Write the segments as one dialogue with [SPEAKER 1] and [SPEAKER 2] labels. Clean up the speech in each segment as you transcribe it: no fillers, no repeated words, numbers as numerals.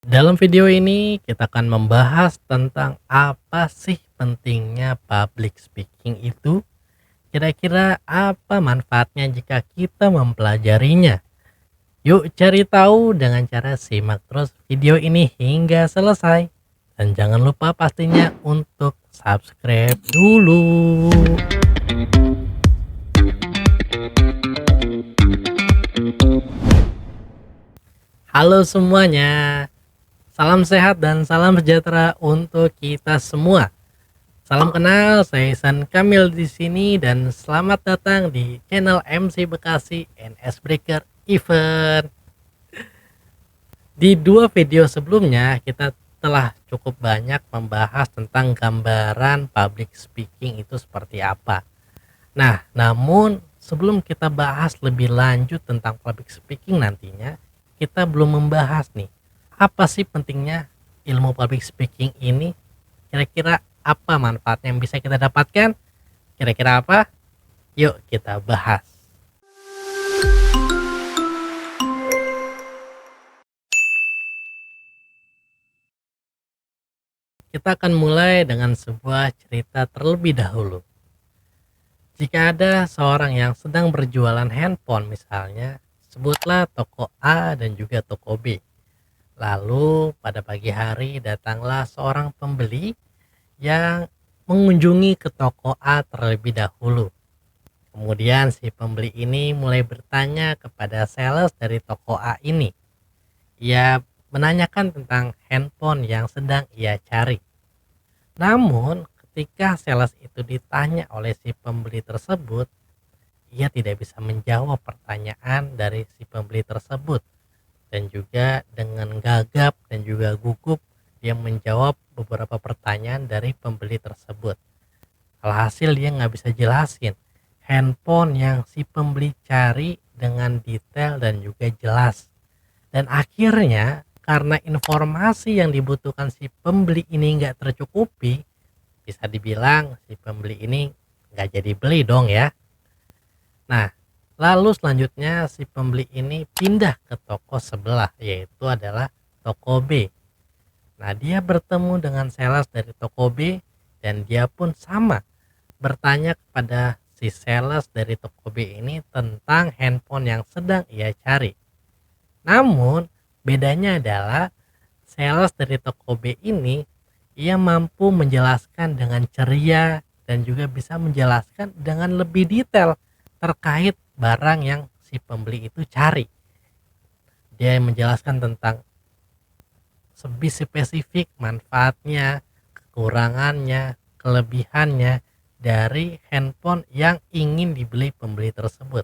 [SPEAKER 1] Dalam video ini kita akan membahas tentang apa sih pentingnya public speaking itu. Kira-kira apa manfaatnya jika kita mempelajarinya? Yuk cari tahu dengan cara simak terus video ini hingga selesai. Dan jangan lupa pastinya untuk subscribe dulu. Halo semuanya. Salam sehat dan salam sejahtera untuk kita semua. Salam kenal, saya Ihsan Kamil di sini dan selamat datang di channel MC Bekasi NS Breaker Event. Di dua video sebelumnya kita telah cukup banyak membahas tentang gambaran public speaking itu seperti apa. Nah, namun sebelum kita bahas lebih lanjut tentang public speaking nantinya, kita belum membahas nih, apa sih pentingnya ilmu public speaking ini? Kira-kira apa manfaatnya yang bisa kita dapatkan? Kira-kira apa? Yuk kita bahas. Kita akan mulai dengan sebuah cerita terlebih dahulu. Jika ada seorang yang sedang berjualan handphone misalnya, sebutlah toko A dan juga toko B. Lalu pada pagi hari datanglah seorang pembeli yang mengunjungi ke toko A terlebih dahulu. Kemudian si pembeli ini mulai bertanya kepada sales dari toko A ini. Ia menanyakan tentang handphone yang sedang ia cari. Namun ketika sales itu ditanya oleh si pembeli tersebut, ia tidak bisa menjawab pertanyaan dari si pembeli tersebut. Dan juga dengan gagap dan juga gugup dia menjawab beberapa pertanyaan dari pembeli tersebut. Alhasil dia nggak bisa jelasin handphone yang si pembeli cari dengan detail dan juga jelas. Dan akhirnya karena informasi yang dibutuhkan si pembeli ini nggak tercukupi, bisa dibilang si pembeli ini nggak jadi beli dong ya. Nah, lalu selanjutnya si pembeli ini pindah ke toko sebelah, yaitu adalah toko B. Nah, dia bertemu dengan sales dari toko B dan dia pun sama bertanya kepada si sales dari toko B ini tentang handphone yang sedang ia cari. Namun, bedanya adalah sales dari toko B ini ia mampu menjelaskan dengan ceria dan juga bisa menjelaskan dengan lebih detail terkait barang yang si pembeli itu cari. Dia menjelaskan tentang lebih spesifik manfaatnya, kekurangannya, kelebihannya dari handphone yang ingin dibeli pembeli tersebut.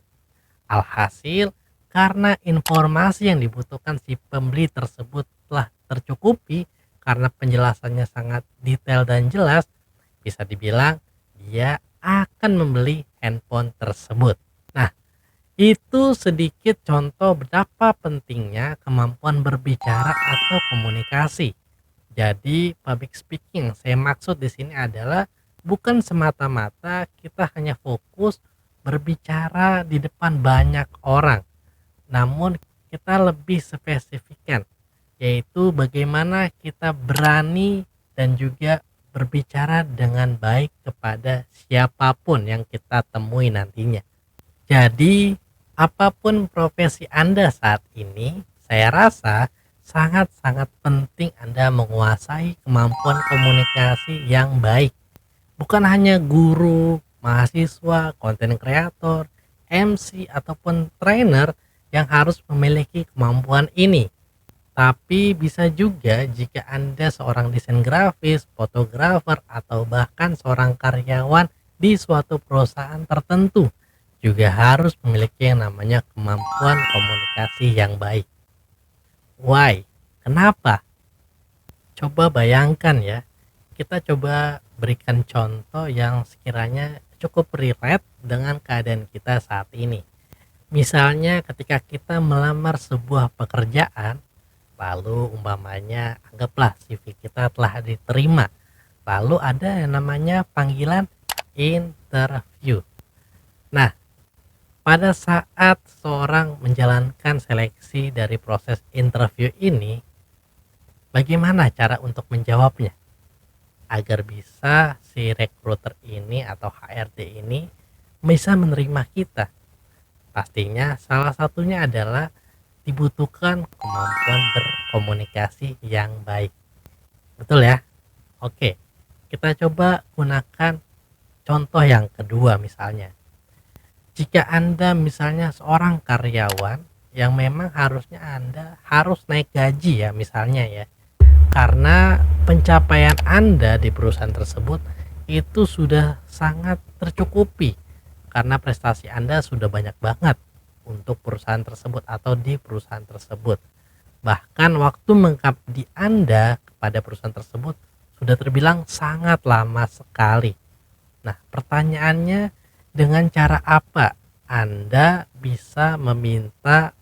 [SPEAKER 1] Alhasil, karena informasi yang dibutuhkan si pembeli tersebut telah tercukupi karena penjelasannya sangat detail dan jelas, bisa dibilang dia akan membeli handphone tersebut. Nah, itu sedikit contoh betapa pentingnya kemampuan berbicara atau komunikasi. Jadi, public speaking yang saya maksud di sini adalah bukan semata-mata kita hanya fokus berbicara di depan banyak orang, namun kita lebih spesifikkan, yaitu bagaimana kita berani dan juga berbicara dengan baik kepada siapapun yang kita temui nantinya. Jadi, apapun profesi Anda saat ini, saya rasa sangat-sangat penting Anda menguasai kemampuan komunikasi yang baik. Bukan hanya guru, mahasiswa, konten kreator, MC, ataupun trainer yang harus memiliki kemampuan ini. Tapi bisa juga jika Anda seorang desain grafis, fotografer, atau bahkan seorang karyawan di suatu perusahaan tertentu, juga harus memiliki yang namanya kemampuan komunikasi yang baik. Why? Kenapa? Coba bayangkan ya, kita coba berikan contoh yang sekiranya cukup relate dengan keadaan kita saat ini. Misalnya ketika kita melamar sebuah pekerjaan, lalu umpamanya anggaplah CV kita telah diterima, lalu ada yang namanya panggilan interview. Nah, pada saat seorang menjalankan seleksi dari proses interview ini, bagaimana cara untuk menjawabnya agar bisa si recruiter ini atau HRD ini bisa menerima kita? Pastinya salah satunya adalah dibutuhkan kemampuan berkomunikasi yang baik. Betul ya? Oke, kita coba gunakan contoh yang kedua misalnya. Jika Anda misalnya seorang karyawan yang memang harusnya Anda harus naik gaji ya misalnya ya. Karena pencapaian Anda di perusahaan tersebut itu sudah sangat tercukupi karena prestasi Anda sudah banyak banget untuk perusahaan tersebut atau di perusahaan tersebut. Bahkan waktu mengabdi Anda kepada perusahaan tersebut sudah terbilang sangat lama sekali. Nah, pertanyaannya, dengan cara apa Anda bisa meminta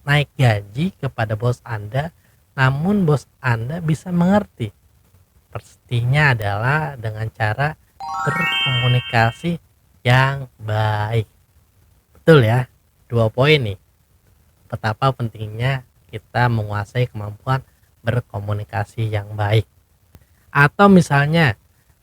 [SPEAKER 1] naik gaji kepada bos Anda, namun bos Anda bisa mengerti? Pastinya adalah dengan cara berkomunikasi yang baik. Betul ya? 2 poin nih. Betapa pentingnya kita menguasai kemampuan berkomunikasi yang baik. Atau misalnya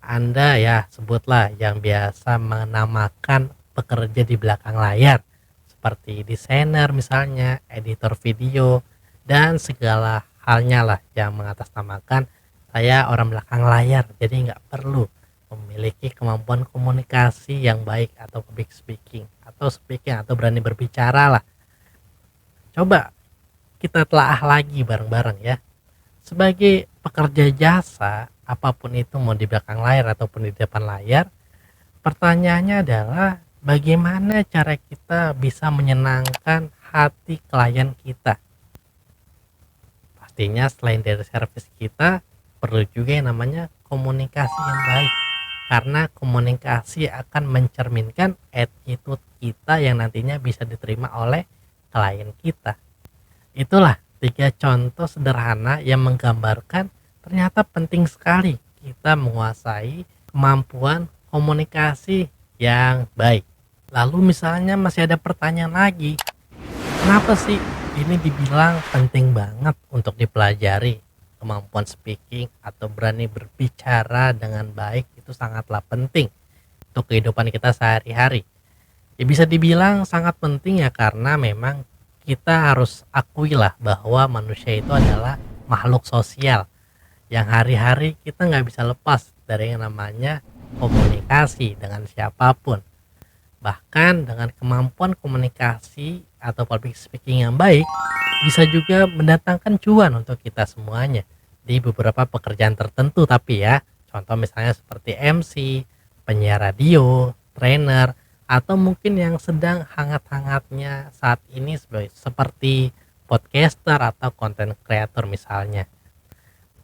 [SPEAKER 1] Anda ya sebutlah yang biasa menamakan pekerja di belakang layar seperti desainer misalnya, editor video, dan segala halnya lah yang mengatasnamakan saya orang belakang layar, jadi nggak perlu memiliki kemampuan komunikasi yang baik atau public speaking atau berani berbicara lah. Coba kita telaah lagi bareng-bareng ya. Sebagai pekerja jasa, apapun itu mau di belakang layar ataupun di depan layar, pertanyaannya adalah bagaimana cara kita bisa menyenangkan hati klien kita. Pastinya selain dari servis kita, perlu juga yang namanya komunikasi yang baik. Karena komunikasi akan mencerminkan attitude kita yang nantinya bisa diterima oleh klien kita. Itulah 3 contoh sederhana yang menggambarkan ternyata penting sekali kita menguasai kemampuan komunikasi yang baik. Lalu misalnya masih ada pertanyaan lagi, kenapa sih ini dibilang penting banget untuk dipelajari? Kemampuan speaking atau berani berbicara dengan baik itu sangatlah penting untuk kehidupan kita sehari-hari. Ya bisa dibilang sangat penting ya, karena memang kita harus akui lah bahwa manusia itu adalah makhluk sosial yang hari-hari kita nggak bisa lepas dari yang namanya komunikasi dengan siapapun. Bahkan dengan kemampuan komunikasi atau public speaking yang baik bisa juga mendatangkan cuan untuk kita semuanya di beberapa pekerjaan tertentu. Tapi ya, contoh misalnya seperti MC, penyiar radio, trainer, atau mungkin yang sedang hangat-hangatnya saat ini seperti podcaster atau content creator misalnya.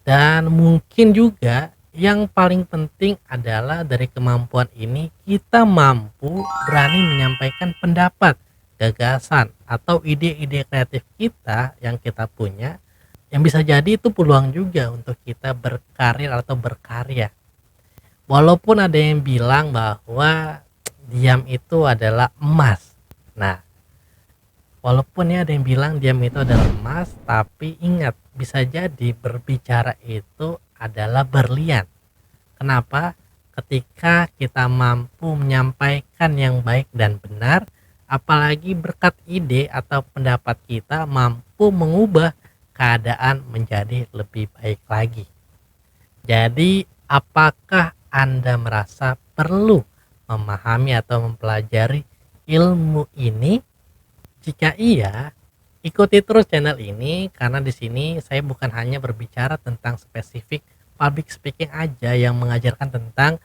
[SPEAKER 1] Dan mungkin juga yang paling penting adalah dari kemampuan ini kita mampu berani menyampaikan pendapat, gagasan, atau ide-ide kreatif kita yang kita punya, yang bisa jadi itu peluang juga untuk kita berkarir atau berkarya. Walaupun ada yang bilang bahwa diam itu adalah emas. Nah, walaupun ya ada yang bilang diam itu adalah emas, tapi ingat, bisa jadi berbicara itu adalah berlian. Kenapa? Ketika kita mampu menyampaikan yang baik dan benar, apalagi berkat ide atau pendapat kita mampu mengubah keadaan menjadi lebih baik lagi. Jadi, apakah Anda merasa perlu memahami atau mempelajari ilmu ini? Jika iya, ikuti terus channel ini, karena di sini saya bukan hanya berbicara tentang spesifik public speaking aja yang mengajarkan tentang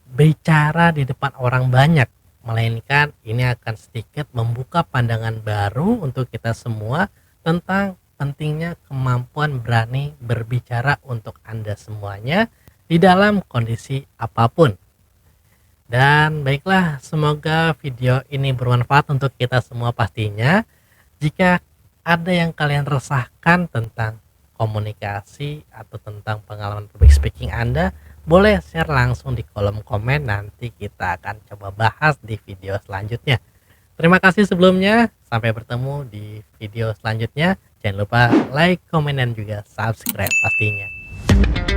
[SPEAKER 1] bicara di depan orang banyak, melainkan ini akan sedikit membuka pandangan baru untuk kita semua tentang pentingnya kemampuan berani berbicara untuk Anda semuanya di dalam kondisi apapun. Dan baiklah, semoga video ini bermanfaat untuk kita semua pastinya. Jika ada yang kalian resahkan tentang komunikasi atau tentang pengalaman public speaking Anda, boleh share langsung di kolom komen, nanti kita akan coba bahas di video selanjutnya. Terima kasih sebelumnya. Sampai bertemu di video selanjutnya. Jangan lupa like, komen, dan juga subscribe pastinya.